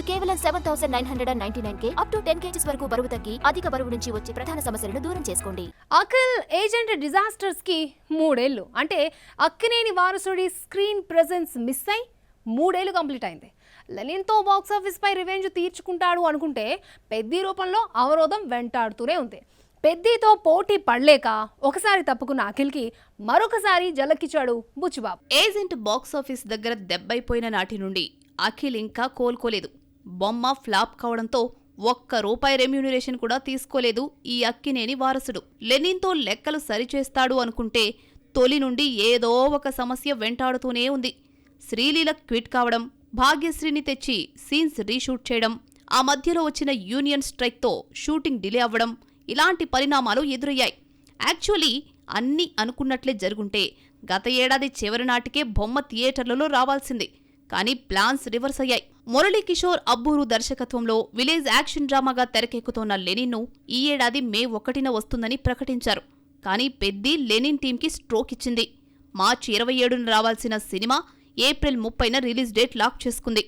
కేవలం 7,999K up to 10 kgs వరకు బరువు తగ్గి అధిక బరువు నుంచి వచ్చే ప్రధాన సమస్యలను దూరం చేసుకోండి. అఖిల్ ఏజెంట్ డిజాస్టర్స్ కి 3 ఏళ్లు. అంటే అక్కినేని వారసుడి స్క్రీన్ ప్రెజెన్స్ మిస్ అయి 3 ఏళ్లు కంప్లీట్ అయింది. లెనిన్తో బాక్సాఫీస్ పై రివెంజ్ తీర్చుకుంటాడు అనుకుంటే పెద్ది రూపంలో అవరోధం వెంటాడుతూనే ఉంది. పెద్దితో పోటీ పడలేక ఒకసారి తప్పుకున్న అఖిల్కి మరొకసారి జలకిచ్చాడు బుచ్చిబాబు. ఏజెంట్ బాక్సాఫీస్ దగ్గర దెబ్బైపోయిన నాటి నుండి అఖిల్ ఇంకా కోలుకోలేదు. బొమ్మ ఫ్లాప్ కావడంతో ₹1 రెమ్యూనరేషన్ కూడా తీసుకోలేదు ఈ అక్కినేని వారసుడు. లెనిన్తో లెక్కలు సరిచేస్తాడు అనుకుంటే తొలి నుండి ఏదో ఒక సమస్య వెంటాడుతూనే ఉంది. శ్రీలీల క్విట్ కావడం, భాగ్యశ్రీని తెచ్చి సీన్స్ రీషూట్ చేయడం, ఆ మధ్యలో వచ్చిన యూనియన్ స్ట్రైక్తో షూటింగ్ డిలే అవ్వడం, ఇలాంటి పరిణామాలు ఎదురయ్యాయి. యాక్చువల్లీ అన్నీ అనుకున్నట్లే జరుగుంటే గత ఏడాది చివరి నాటికే బొమ్మ థియేటర్లలో రావాల్సింది. కానీ ప్లాన్స్ రివర్స్ అయ్యాయి. మురళీకిషోర్ అబ్బూరు దర్శకత్వంలో విలేజ్ యాక్షన్ డ్రామాగా తెరకెక్కుతోన్న లెనిన్ను ఈ ఏడాది మే 1న వస్తుందని ప్రకటించారు. కానీ పెద్ది లెనిన్ టీంకి స్ట్రోక్ ఇచ్చింది. మార్చి 27న రావాల్సిన సినిమా ఏప్రిల్ 30న రిలీజ్ డేట్ లాక్ చేసుకుంది.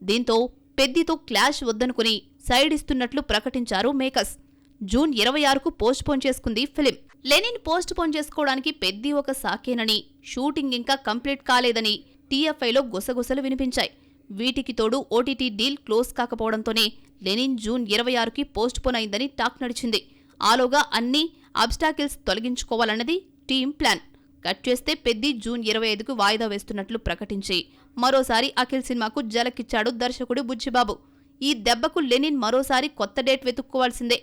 దీంతో పెద్దితో క్లాష్ వద్దనుకుని సైడ్ ఇస్తున్నట్లు ప్రకటించారు మేకర్స్. జూన్ 26కు పోస్ట్పోన్ చేసుకుంది ఫిలిం. లెనిన్ పోస్ట్పోన్ చేసుకోవడానికి పెద్ది ఒక సాకేనని, షూటింగ్ ఇంకా కంప్లీట్ కాలేదని టీఎఫ్ఐలో గుసగుసలు వినిపించాయి. వీటికి తోడు ఓటీటీ డీల్ క్లోజ్ కాకపోవడంతోనే లెనిన్ జూన్ 26కి పోస్ట్పోన్ అయిందని టాక్ నడిచింది. ఆలోగా అన్ని అబ్స్టాకిల్స్ తొలగించుకోవాలన్నది టీం ప్లాన్. కట్ చేస్తే పెద్ది జూన్ 25కు వాయిదా వేస్తున్నట్లు ప్రకటించి మరోసారి అఖిల్ సినిమాకు జలకిచ్చాడు దర్శకుడు బుచ్చిబాబు. ఈ దెబ్బకు లెనిన్ మరోసారి కొత్త డేట్ వెతుక్కోవాల్సిందే.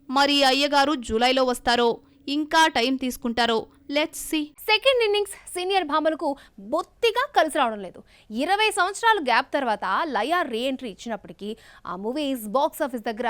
మరి అయ్యగారు జూలైలో వస్తారో ఇంకా టైం తీసుకుంటారో let's see. Second innings senior భామలకు బొత్తిగా కలిసి రావడం లేదు. 20 సంవత్సరాల గ్యాప్ తర్వాత లయా రీఎంట్రీ ఇచ్చినప్పటికీ ఆ మూవీస్ బాక్సాఫీస్ దగ్గర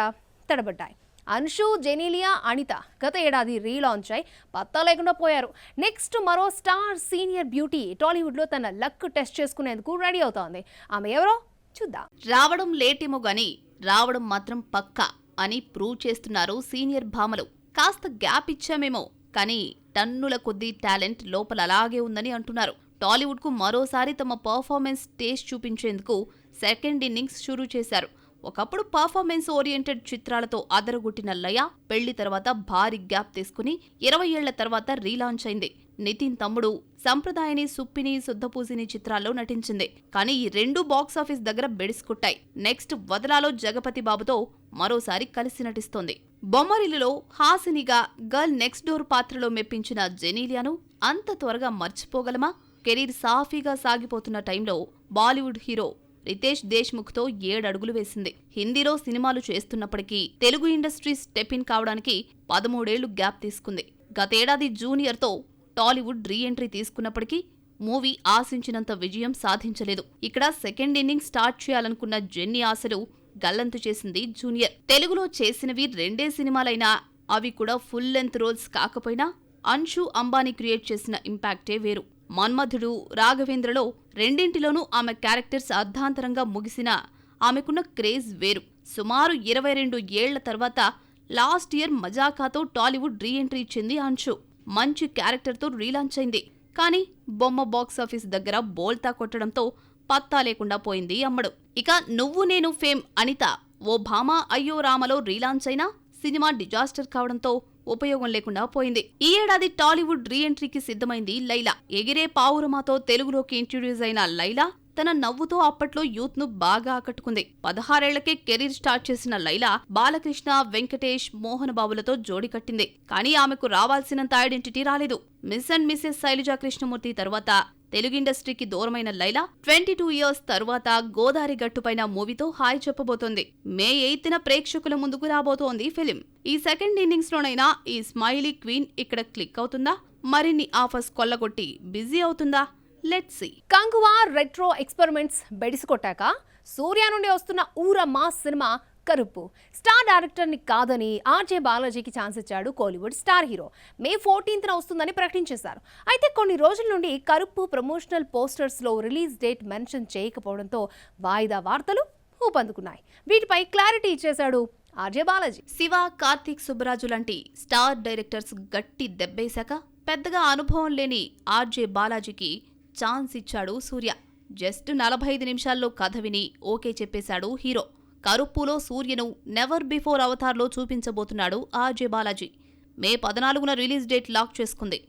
తడబడ్డాయి. అన్షు, జెనీలియా, అనిత గత ఏడాది రీలాంచ్ అయి పత్తా లేకుండా పోయారు. నెక్స్ట్ మరో స్టార్ సీనియర్ బ్యూటీ టాలీవుడ్లో తన లక్ టెస్ట్ చేసుకునేందుకు రెడీ అవుతోంది. ఆమె ఎవరో చూద్దాం. రావడం లేటేమో గాని రావడం మాత్రం పక్కా అని ప్రూవ్ చేస్తున్నారు సీనియర్ భామలు. కాస్త గ్యాప్ ఇచ్చామేమో కానీ టన్నుల కొద్దీ టాలెంట్ లోపల అలాగే ఉందని అంటున్నారు. టాలీవుడ్కు మరోసారి తమ పర్ఫార్మెన్స్ టేస్ట్ చూపించేందుకు సెకండ్ ఇన్నింగ్స్ షురూ చేశారు. ఒకప్పుడు పర్ఫార్మెన్స్ ఓరియంటెడ్ చిత్రాలతో అదరగొట్టిన లయ పెళ్లి తర్వాత భారీ గ్యాప్ తీసుకుని 20 ఏళ్ల తర్వాత రీలాంచ్ అయింది. నితిన్ తమ్ముడు సంప్రదాయని, సుప్పిని, శుద్ధపూసిని చిత్రాల్లో నటించింది. కానీ ఈ 2 బాక్సాఫీస్ దగ్గర బెడిసికొట్టాయి. నెక్స్ట్ వదలాలో జగపతి బాబుతో మరోసారి కలిసి నటిస్తోంది. బొమ్మరిల్లులో హాసినిగా గర్ల్ నెక్స్ట్ డోర్ పాత్రలో మెప్పించిన జెనీలియాను అంత త్వరగా మర్చిపోగలమా? కెరీర్ సాఫీగా సాగిపోతున్న టైంలో బాలీవుడ్ హీరో రితేష్ దేశ్ముఖ్తో 7 అడుగులు వేసింది. హిందీలో సినిమాలు చేస్తున్నప్పటికీ తెలుగు ఇండస్ట్రీ స్టెప్ ఇన్ కావడానికి 13 ఏళ్లు గ్యాప్ తీసుకుంది. గతేడాది జూనియర్తో టాలీవుడ్ రీఎంట్రీ తీసుకున్నప్పటికీ మూవీ ఆశించినంత విజయం సాధించలేదు. ఇక్కడ సెకండ్ ఇన్నింగ్ స్టార్ట్ చేయాలనుకున్న జెన్నీ ఆశలు గల్లంతు చేసింది జూనియర్. తెలుగులో చేసినవి 2 సినిమాలైనా అవి కూడా ఫుల్ లెంత్ రోల్స్ కాకపోయినా అన్షు అంబానీ క్రియేట్ చేసిన ఇంపాక్టే వేరు. మన్మధుడు, రాఘవేంద్రలో రెండింటిలోనూ ఆమె క్యారెక్టర్స్ అర్ధాంతరంగా ముగిసినా ఆమెకున్న క్రేజ్ వేరు. సుమారు 22 ఏళ్ల తర్వాత లాస్ట్ ఇయర్ మజాకాతో టాలీవుడ్ రీఎంట్రీ ఇచ్చింది అన్షు. మంచి క్యారెక్టర్తో రీలాంచ్ అయింది. కానీ బొమ్మ బాక్సాఫీస్ దగ్గర బోల్తా కొట్టడంతో పత్తా లేకుండా పోయింది అమ్మడు. ఇక నువ్వు నేను ఫేమ్ అనిత ఓ భామ అయ్యో రామలో రీలాంచ్ అయినా సినిమా డిజాస్టర్ కావడంతో ఉపయోగం లేకుండా పోయింది. ఈ ఏడాది టాలీవుడ్ రీఎంట్రీకి సిద్ధమైంది లైలా. ఎగిరే పావురమాతో తెలుగులోకి ఇంట్రడ్యూస్ అయిన లైలా తన నవ్వుతో అప్పట్లో యూత్ ను బాగా ఆకట్టుకుంది. 16 ఏళ్లకే కెరీర్ స్టార్ట్ చేసిన లైలా బాలకృష్ణ, వెంకటేష్, మోహన్ బాబులతో జోడి కట్టింది. కానీ ఆమెకు రావాల్సినంత ఐడెంటిటీ రాలేదు. Miss and Mrs Shailaja Krishnamurthy తర్వాత తెలుగు ఇండస్ట్రీకి దూరమైన లైలా 22 ఇయర్స్ తరువాత గోదారి గట్టుపైన మూవీతో హాయ్ చెప్పబోతోంది. మే 8న ప్రేక్షకుల ముందుకు రాబోతోంది ఫిలిం. ఈ సెకండ్ ఇన్నింగ్స్ లోనైనా ఈ స్మైలీ క్వీన్ ఇక్కడ క్లిక్ అవుతుందా? మరిన్ని ఆఫర్స్ కొల్లగొట్టి బిజీ అవుతుందా? Let's see. Kanguva Retro experiments బెడిసికొట్టాక సూర్య నుండి వస్తున్న ఊర మాస్ సినిమా కరుప్పు. స్టార్ డైరెక్టర్ని కాదని ఆర్జే బాలాజీకి ఛాన్స్ ఇచ్చాడు కోలీవుడ్ స్టార్ హీరో. మే 14న వస్తుందని ప్రకటించేశారు. అయితే కొన్ని రోజుల నుండి కరుప్పు ప్రమోషనల్ పోస్టర్స్లో రిలీజ్ డేట్ మెన్షన్ చేయకపోవడంతో వాయిదా వార్తలు ఊపందుకున్నాయి. వీటిపై క్లారిటీ ఇచ్చేశాడు ఆర్జే బాలాజీ. శివ, కార్తీక్ సుబ్బరాజు లాంటి స్టార్ డైరెక్టర్స్ గట్టి దెబ్బేశాక పెద్దగా అనుభవం లేని ఆర్జే బాలాజీకి ఛాన్స్ ఇచ్చాడు సూర్య. జస్ట్ 45 నిమిషాల్లో కథ విని ఓకే చెప్పేశాడు హీరో. కరుప్పులో సూర్యను నెవర్ బిఫోర్ అవతార్లో చూపించబోతున్నాడు ఆర్జే బాలాజీ. మే 14న రిలీజ్ డేట్ లాక్ చేసుకుంది.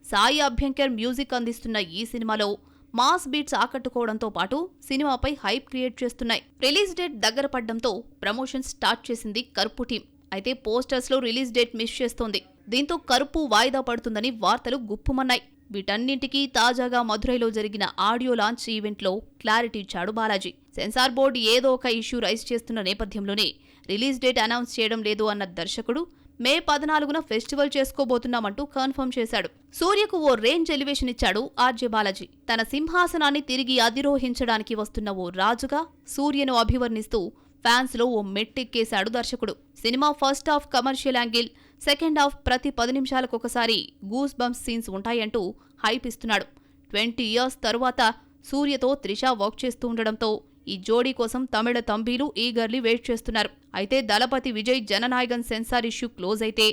సాయి అభ్యంకర్ మ్యూజిక్ అందిస్తున్న ఈ సినిమాలో మాస్ బీట్స్ ఆకట్టుకోవడంతో పాటు సినిమాపై హైప్ క్రియేట్ చేస్తున్నాయి. రిలీజ్ డేట్ దగ్గర పడ్డంతో ప్రమోషన్ స్టార్ట్ చేసింది కరుపు టీం. అయితే పోస్టర్స్లో రిలీజ్ డేట్ మిస్ చేస్తోంది. దీంతో కరుపు వాయిదా పడుతుందని వార్తలు గుప్పుమన్నాయి. వీటన్నింటికీ తాజాగా మధురైలో జరిగిన ఆడియో లాంచ్ ఈవెంట్లో క్లారిటీ ఇచ్చాడు బాలాజీ. సెన్సార్ బోర్డు ఏదో ఒక ఇష్యూ రైజ్ చేస్తున్న నేపథ్యంలోనే రిలీజ్ డేట్ అనౌన్స్ చేయడం లేదు అన్న దర్శకుడు మే 14న ఫెస్టివల్ చేసుకోబోతున్నామంటూ కన్ఫర్మ్ చేశాడు. సూర్యకు ఓ రేంజ్ ఎలివేషన్ ఇచ్చాడు ఆర్జే బాలాజీ. తన సింహాసనాన్ని తిరిగి అధిరోహించడానికి వస్తున్న ఓ రాజుగా సూర్యను అభివర్ణిస్తూ ఫ్యాన్స్ లో ఓ మెట్టెక్కేశాడు దర్శకుడు. Cinema first half commercial angle, second half ప్రతి 10 నిమిషాలకొకసారి గూస్ బంప్స్ సీన్స్ ఉంటాయంటూ హైప్ ఇస్తున్నాడు. 20 ఇయర్స్ తరువాత సూర్యతో త్రిష వర్క్ చేస్తూ ఉండడంతో ఈ జోడీ కోసం తమిళ తంబీలు ఈగర్లీ వెయిట్ చేస్తున్నారు. అయితే Thalapathy Vijay Jananayagan censor issue close అయితే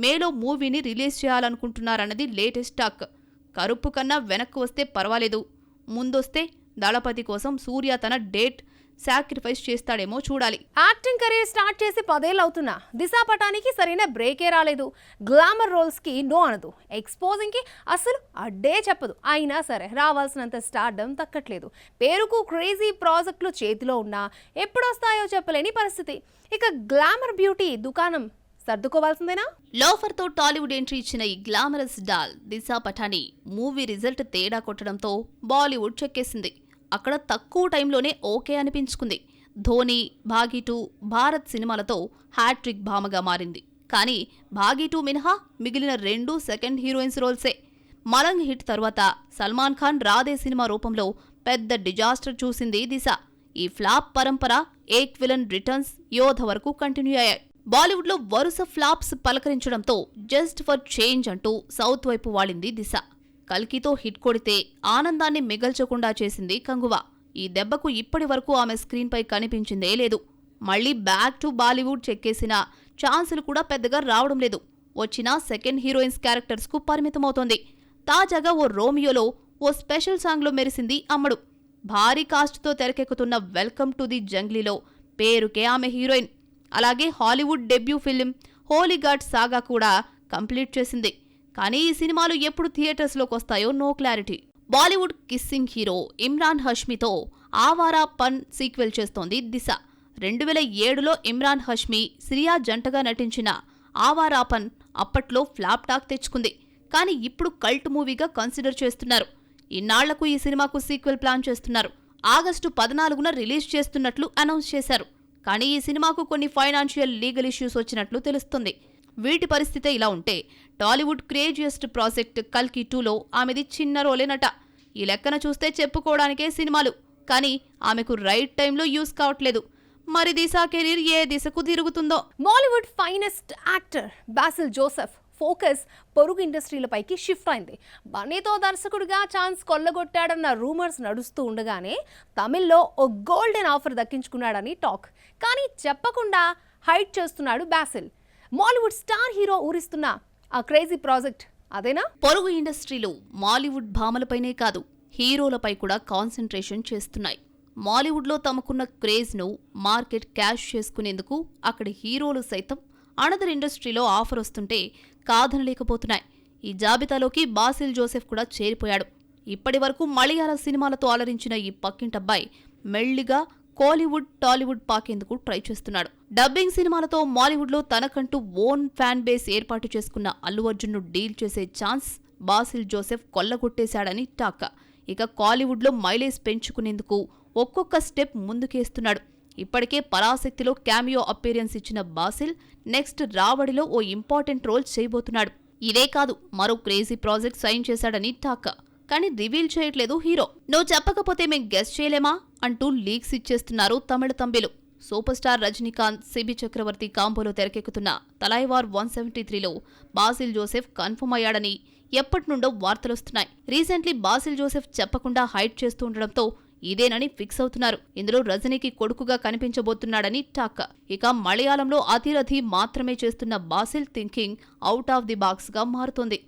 మేలో మూవీని రిలీజ్ చేయాలనుకుంటున్నారన్నది లేటెస్ట్ టాక్. కరుపు కన్నా వెనక్కు వస్తే పర్వాలేదు, ముందొస్తే దళపతి కోసం సూర్య తన డేట్ సాక్రిఫైస్ చేస్తాడేమో చూడాలి. యాక్టింగ్ కెరీర్ స్టార్ట్ చేసి 10 ఏళ్ళు అవుతున్నా దిశా పటానికి సరైన బ్రేకే రాలేదు. గ్లామర్ రోల్స్ కి నో అనదు, ఎక్స్పోజింగ్ కి అసలు అడ్డే చెప్పదు. అయినా సరే రావాల్సినంత స్టార్డమ్ దక్కట్లేదు. పేరుకు క్రేజీ ప్రాజెక్టులు చేతిలో ఉన్నా ఎప్పుడొస్తాయో చెప్పలేని పరిస్థితి. ఇక గ్లామర్ బ్యూటీ దుకాణం సర్దుకోవాల్సిందేనా? లోఫర్ తో టాలీవుడ్ ఎంట్రీ ఇచ్చిన ఈ glamorous doll Disha Patani movie result తేడా కొట్టడంతో బాలీవుడ్ చెక్కేసింది. అక్కడ తక్కువ టైంలోనే ఓకే అనిపించుకుంది. ధోని, భాగీ 2, భారత్ సినిమాలతో హ్యాట్రిక్ భామగా మారింది. కానీ భాగీ 2 మినహా మిగిలిన 2 సెకండ్ హీరోయిన్స్ రోల్సే. మలంగ్ హిట్ తర్వాత సల్మాన్ ఖాన్ రాధే సినిమా రూపంలో పెద్ద డిజాస్టర్ చూసింది దిశ. ఈ ఫ్లాప్ పరంపర ఏక్ విలన్ రిటర్న్స్, యోధ వరకు కంటిన్యూ అయ్యాయి. బాలీవుడ్లో వరుస ఫ్లాప్స్ పలకరించడంతో జస్ట్ ఫర్ చేంజ్ అంటూ సౌత్ వైపు వాడింది దిశ. కల్కితో హిట్ కొడితే ఆనందాన్ని మిగల్చకుండా చేసింది కంగువా. ఈ దెబ్బకు ఇప్పటి వరకు ఆమె స్క్రీన్పై కనిపించిందే లేదు. మళ్లీ బ్యాక్ టు బాలీవుడ్ చెక్కేసిన ఛాన్సులు కూడా పెద్దగా రావడం లేదు. వచ్చినా సెకండ్ హీరోయిన్స్ క్యారెక్టర్స్కు పరిమితమవుతోంది. తాజాగా ఓ రోమియోలో ఓ స్పెషల్ సాంగ్లో మెరిసింది అమ్మడు. భారీ కాస్ట్తో తెరకెక్కుతున్న వెల్కమ్ టు ది జంగ్లీలో పేరుకే ఆమె హీరోయిన్. అలాగే Hollywood debut film Holiguard Saga కూడా కంప్లీట్ చేసింది. కానీ ఈ సినిమాలు ఎప్పుడు థియేటర్స్లోకి వస్తాయో no clarity. Bollywood kissing hero Imran హష్మీతో ఆవారా పన్ సీక్వెల్ చేస్తోంది దిశ. 2007లో ఇమ్రాన్ హష్మీ, సిరియా జంటగా నటించిన ఆవారా పన్ అప్పట్లో ఫ్లాప్ టాక్ తెచ్చుకుంది. కానీ ఇప్పుడు కల్ట్ మూవీగా కన్సిడర్ చేస్తున్నారు. ఇన్నాళ్లకు ఈ సినిమాకు సీక్వెల్ ప్లాన్ చేస్తున్నారు. ఆగస్టు 14న రిలీజ్ చేస్తున్నట్లు అనౌన్స్ చేశారు. కానీ ఈ సినిమాకు కొన్ని ఫైనాన్షియల్, లీగల్ ఇష్యూస్ వచ్చినట్లు తెలుస్తుంది. వీటి పరిస్థితే ఇలా ఉంటే టాలీవుడ్ క్రేజియస్ట్ ప్రాజెక్ట్ కల్కి 2లో ఆమెది చిన్న రోలేనట. ఈ లెక్కన చూస్తే చెప్పుకోవడానికే సినిమాలు, కానీ ఆమెకు రైట్ టైంలో యూస్ కావట్లేదు. మరి దిశా కెరీర్ ఏ దిశకు తిరుగుతుందో. Bollywood finest actor Basil Joseph focus పొరుగు ఇండస్ట్రీలపైకి షిఫ్ట్ అయింది. బన్నీతో దర్శకుడిగా ఛాన్స్ కొల్లగొట్టాడన్న రూమర్స్ నడుస్తూ ఉండగానే తమిళ్లో ఓ గోల్డెన్ ఆఫర్ దక్కించుకున్నాడని టాక్. కానీ చెప్పకుండా హైట్ చేస్తున్నాడు బాసిల్. మాలీవుడ్ స్టార్ హీరో ఊరిస్తున్న ఆ క్రేజీ ప్రాజెక్ట్ అదేనా? పొరుగు ఇండస్ట్రీలు మాలీవుడ్ భామలపైనే కాదు, హీరోలపై కూడా కాన్సంట్రేషన్ చేస్తున్నాయి. మాలీవుడ్లో తమకున్న క్రేజ్ను మార్కెట్ క్యాష్ చేసుకునేందుకు అక్కడి హీరోలు సైతం అనదర్ ఇండస్ట్రీలో ఆఫర్ వస్తుంటే కాదనలేకపోతున్నాయి. ఈ జాబితాలోకి బాసిల్ జోసెఫ్ కూడా చేరిపోయాడు. ఇప్పటి వరకు మలయాళ సినిమాలతో అలరించిన ఈ పక్కింటబ్బాయి మెల్లిగా కోలీవుడ్, టాలీవుడ్ పాకేందుకు ట్రై చేస్తున్నాడు. డబ్బింగ్ సినిమాలతో మాలీవుడ్లో తనకంటూ ఓన్ ఫ్యాన్ బేస్ ఏర్పాటు చేసుకున్న అల్లు అర్జున్ను డీల్ చేసే ఛాన్స్ బాసిల్ జోసెఫ్ కొల్లగొట్టేశాడని టాక్. ఇక కాలీవుడ్లో మైలేజ్ పెంచుకునేందుకు ఒక్కొక్క స్టెప్ ముందుకేస్తున్నాడు. ఇప్పటికే పరాశక్తిలో క్యామియో అపీరియన్స్ ఇచ్చిన బాసిల్ నెక్స్ట్ రావడిలో ఓ ఇంపార్టెంట్ రోల్ చేయబోతున్నాడు. ఇదే కాదు, మరో క్రేజీ ప్రాజెక్ట్ సైన్ చేశాడని టాక్. కానీ రివీల్ చేయట్లేదు హీరో. నువ్వు చెప్పకపోతే మేం గెస్ చేయలేమా అంటూ లీక్స్ ఇచ్చేస్తున్నారు తమిళ తంబిలు. సూపర్ స్టార్ రజనీకాంత్, సిబి చక్రవర్తి కాంబోలో తెరకెక్కుతున్న తలైవార్ 173లో బాసిల్ జోసెఫ్ కన్ఫర్మ్ అయ్యాడని ఎప్పటినుండో వార్తలొస్తున్నాయి. రీసెంట్లీ బాసిల్ జోసెఫ్ చెప్పకుండా హైడ్ చేస్తూ ఉండడంతో ఇదేనని ఫిక్స్ అవుతున్నారు. ఇందులో రజనీకి కొడుకుగా కనిపించబోతున్నాడని టాక్. ఇక మలయాళంలో అతిరథి మాత్రమే చేస్తున్న Basil thinking out of the box గా మారుతోంది.